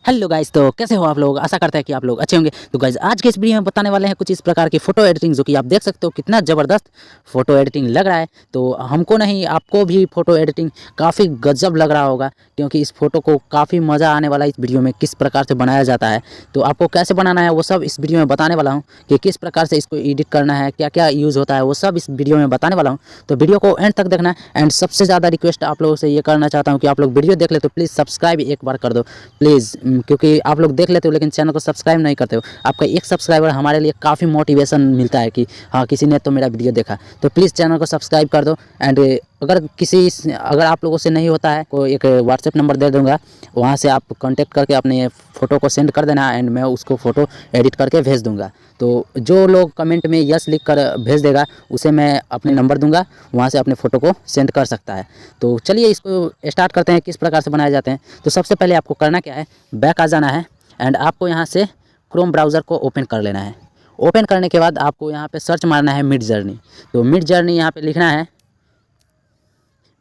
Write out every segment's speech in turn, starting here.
Hello guys, तो कैसे हो आप लोग। आशा करते हैं कि आप लोग अच्छे होंगे। तो गाइस आज के इस वीडियो में बताने वाले हैं कुछ इस प्रकार की फ़ोटो एडिटिंग, जो कि आप देख सकते हो कितना ज़बरदस्त फ़ोटो एडिटिंग लग रहा है। तो हमको नहीं, आपको भी फ़ोटो एडिटिंग काफ़ी गजब लग रहा होगा, क्योंकि इस फ़ोटो को काफ़ी मज़ा आने वाला है। इस वीडियो में किस प्रकार से बनाया जाता है, तो आपको कैसे बनाना है वो सब इस वीडियो में बताने वाला हूँ, कि किस प्रकार से इसको एडिट करना है, क्या क्या यूज़ होता है, वो सब इस वीडियो में बताने वाला हूँ। तो वीडियो को एंड तक देखना। एंड सबसे ज़्यादा रिक्वेस्ट आप लोगों से ये करना चाहता हूँ कि आप लोग वीडियो देख ले तो प्लीज़ सब्सक्राइब एक बार कर दो प्लीज़, क्योंकि आप लोग देख लेते हो लेकिन चैनल को सब्सक्राइब नहीं करते हो। आपका एक सब्सक्राइबर हमारे लिए काफ़ी मोटिवेशन मिलता है कि हाँ, किसी ने तो मेरा वीडियो देखा। तो प्लीज़ चैनल को सब्सक्राइब कर दो। एंड अगर आप लोगों से नहीं होता है, को एक व्हाट्सएप नंबर दे दूँगा, वहाँ से आप कांटेक्ट करके अपने फ़ोटो को सेंड कर देना, एंड मैं उसको फ़ोटो एडिट करके भेज दूँगा। तो जो लोग कमेंट में यस लिख कर भेज देगा, उसे मैं अपने नंबर दूँगा, वहाँ से अपने फ़ोटो को सेंड कर सकता है। तो चलिए इसको स्टार्ट करते हैं, किस प्रकार से बनाए जाते हैं। तो सबसे पहले आपको करना क्या है, बैक आ जाना है एंड आपको यहाँ से क्रोम ब्राउज़र को ओपन कर लेना है। ओपन करने के बाद आपको यहाँ पे सर्च मारना है मिडजर्नी। तो मिडजर्नी यहाँ पे लिखना है।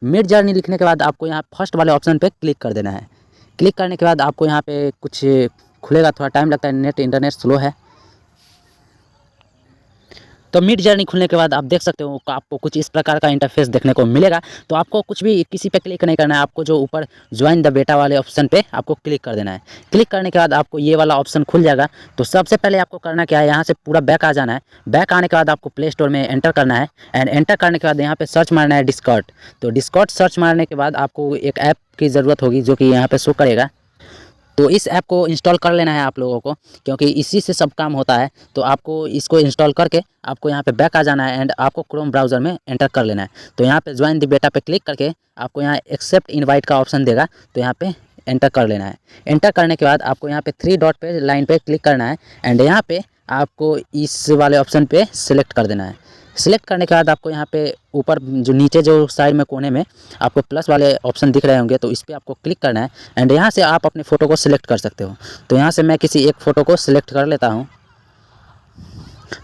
मिडजर्नी लिखने के बाद आपको यहाँ फर्स्ट वाले ऑप्शन पे क्लिक कर देना है। क्लिक करने के बाद आपको यहाँ पे कुछ खुलेगा, थोड़ा टाइम लगता है, इंटरनेट स्लो है। तो मिड जर्नी खुलने के बाद आप देख सकते हो आपको कुछ इस प्रकार का इंटरफेस देखने को मिलेगा। तो आपको कुछ भी किसी पे क्लिक नहीं करना है, आपको जो ऊपर ज्वाइन द बेटा वाले ऑप्शन पे आपको क्लिक कर देना है। क्लिक करने के बाद आपको ये वाला ऑप्शन खुल जाएगा। तो सबसे पहले आपको करना क्या है, यहाँ से पूरा बैक आ जाना है। बैक आने के बाद आपको प्ले स्टोर में एंटर करना है, एंड एंटर करने के बाद यहाँ पे सर्च मारना है डिस्कॉर्ड। तो डिस्कॉर्ड सर्च मारने के बाद आपको एक ऐप की ज़रूरत होगी, जो कि यहाँ पे शो करेगा। तो इस ऐप को इंस्टॉल कर लेना है आप लोगों को, क्योंकि इसी से सब काम होता है। तो आपको इसको इंस्टॉल करके आपको यहाँ पे बैक आ जाना है, एंड आपको क्रोम ब्राउज़र में एंटर कर लेना है। तो यहाँ पे ज्वाइन द बेटा पे क्लिक करके आपको यहाँ एक्सेप्ट इनवाइट का ऑप्शन देगा, तो यहाँ पे एंटर कर लेना है। एंटर करने के बाद आपको यहाँ पे 3 डॉट पे लाइन पे क्लिक करना है, एंड यहाँ पे आपको इस वाले ऑप्शन पे सिलेक्ट कर देना है। सिलेक्ट करने के बाद आपको यहाँ पे ऊपर जो नीचे जो साइड में कोने में आपको प्लस वाले ऑप्शन दिख रहे होंगे, तो इस पर आपको क्लिक करना है, एंड यहाँ से आप अपने फ़ोटो को सिलेक्ट कर सकते हो। तो यहाँ से मैं किसी एक फ़ोटो को सिलेक्ट कर लेता हूँ।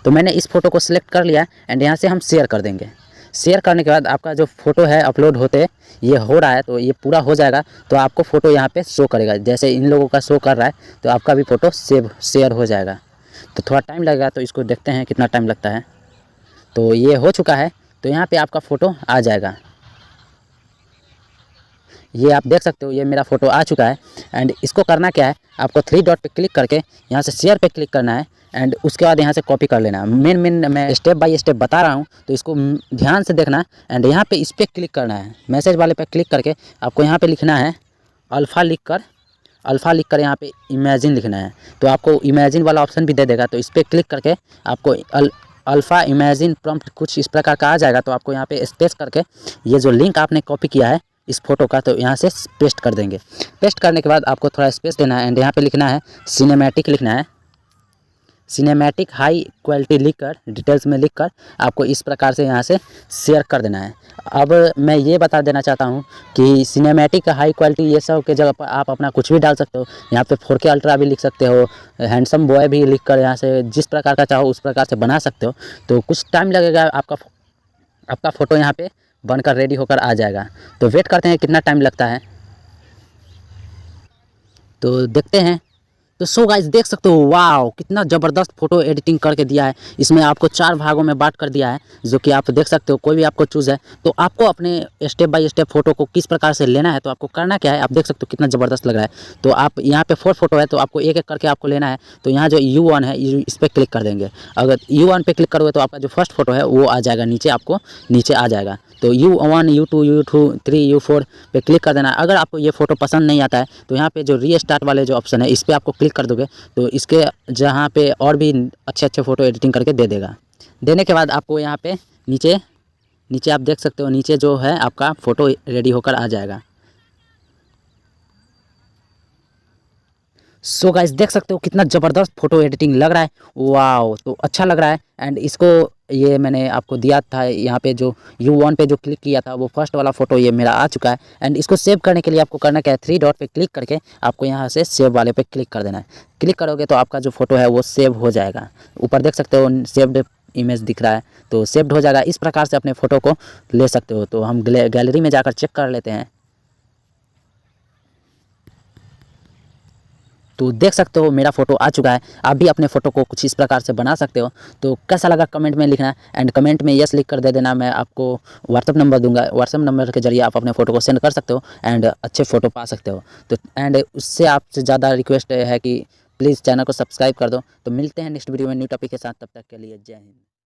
तो मैंने इस फ़ोटो को सिलेक्ट कर लिया, एंड यहाँ से हम शेयर कर देंगे। शेयर करने के बाद आपका जो फ़ोटो है अपलोड होते ये हो रहा है, तो ये पूरा हो जाएगा। तो आपको फ़ोटो यहाँ पे शो करेगा, जैसे इन लोगों का शो कर रहा है, तो आपका भी फ़ोटो शेयर हो जाएगा। तो थोड़ा टाइम लगेगा, तो इसको देखते हैं कितना टाइम लगता है। तो ये हो चुका है। तो यहाँ पे आपका फ़ोटो आ जाएगा, ये आप देख सकते हो, ये मेरा फ़ोटो आ चुका है। एंड इसको करना क्या है, आपको 3 डॉट पे क्लिक करके यहाँ से शेयर पे क्लिक करना है, एंड उसके बाद यहाँ से कॉपी कर लेना है। मेन मैं स्टेप बाय स्टेप बता रहा हूँ, तो इसको ध्यान से देखना। एंड यहाँ पे इस पर क्लिक करना है, मैसेज वाले पे क्लिक करके आपको यहाँ पे लिखना है अल्फ़ा लिख कर यहाँ पे इमेजिन लिखना है। तो आपको इमेजिन वाला ऑप्शन भी दे देगा, तो इस पर क्लिक करके आपको अल्फ़ा इमेजिन प्रॉम्प्ट कुछ इस प्रकार का आ जाएगा। तो आपको यहाँ पे स्पेस करके ये जो लिंक आपने कॉपी किया है इस फोटो का, तो यहाँ से पेस्ट कर देंगे। पेस्ट करने के बाद आपको थोड़ा स्पेस देना है, एंड यहाँ पे लिखना है सिनेमैटिक लिखना है। सिनेमैटिक हाई क्वालिटी लिखकर डिटेल्स में लिखकर आपको इस प्रकार से यहाँ से शेयर कर देना है। अब मैं ये बता देना चाहता हूँ कि सिनेमैटिक हाई क्वालिटी ये सब के जगह पर आप अपना कुछ भी डाल सकते हो। यहाँ पे 4K अल्ट्रा भी लिख सकते हो, हैंडसम बॉय भी लिखकर यहाँ से जिस प्रकार का चाहो उस प्रकार से बना सकते हो। तो कुछ टाइम लगेगा, आपका फ़ोटो यहाँ पे बनकर रेडी होकर आ जाएगा। तो वेट करते हैं कितना टाइम लगता है, तो देखते हैं। तो सो गाइस देख सकते हो, वाओ कितना ज़बरदस्त फ़ोटो एडिटिंग करके दिया है। इसमें आपको 4 भागों में बांट कर दिया है, जो कि आप देख सकते हो। कोई भी आपको चूज़ है, तो आपको अपने स्टेप बाय स्टेप फ़ोटो को किस प्रकार से लेना है, तो आपको करना क्या है, आप देख सकते हो कितना ज़बरदस्त लग रहा है। तो आप यहाँ पे 4 फोटो है, तो आपको एक एक करके आपको लेना है। तो यहाँ जो U1 है, इस पर क्लिक कर देंगे। अगर U1 पे क्लिक करोगे तो आपका जो फर्स्ट फोटो है वो आ जाएगा नीचे, आपको नीचे आ जाएगा। तो U1 U2 U2 3 U4 पे क्लिक कर देना है। अगर आपको ये फ़ोटो पसंद नहीं आता है, तो यहाँ पे जो रीस्टार्ट वाले जो ऑप्शन है इस पर आपको क्लिक कर दोगे, तो इसके जहाँ पे और भी अच्छे अच्छे फ़ोटो एडिटिंग करके दे देगा। देने के बाद आपको यहाँ पे नीचे नीचे आप देख सकते हो, नीचे जो है आपका फ़ोटो रेडी होकर आ जाएगा। सो गाइस देख सकते हो कितना ज़बरदस्त फ़ोटो एडिटिंग लग रहा है। वाओ, तो अच्छा लग रहा है। एंड इसको ये मैंने आपको दिया था, यहाँ पे जो U1 पे जो क्लिक किया था वो फर्स्ट वाला फ़ोटो ये मेरा आ चुका है। एंड इसको सेव करने के लिए आपको करना क्या है, 3 डॉट पे क्लिक करके आपको यहाँ से सेव वाले पे क्लिक कर देना है। क्लिक करोगे तो आपका जो फ़ोटो है वो सेव हो जाएगा। ऊपर देख सकते हो सेव्ड इमेज दिख रहा है, तो सेव्ड हो जाएगा। इस प्रकार से अपने फ़ोटो को ले सकते हो। तो हम गैलरी में जाकर चेक कर लेते हैं। तो देख सकते हो मेरा फ़ोटो आ चुका है। आप भी अपने फ़ोटो को कुछ इस प्रकार से बना सकते हो। तो कैसा लगा कमेंट में लिखना एंड कमेंट में यस लिख कर दे देना। मैं आपको व्हाट्सअप नंबर दूंगा, व्हाट्सअप नंबर के जरिए आप अपने फ़ोटो को सेंड कर सकते हो एंड अच्छे फ़ोटो पा सकते हो। तो एंड उससे आपसे ज़्यादा रिक्वेस्ट है कि प्लीज़ चैनल को सब्सक्राइब कर दो। तो मिलते हैं नेक्स्ट वीडियो में न्यू टॉपिक के साथ, तब तक के लिए जय हिंद।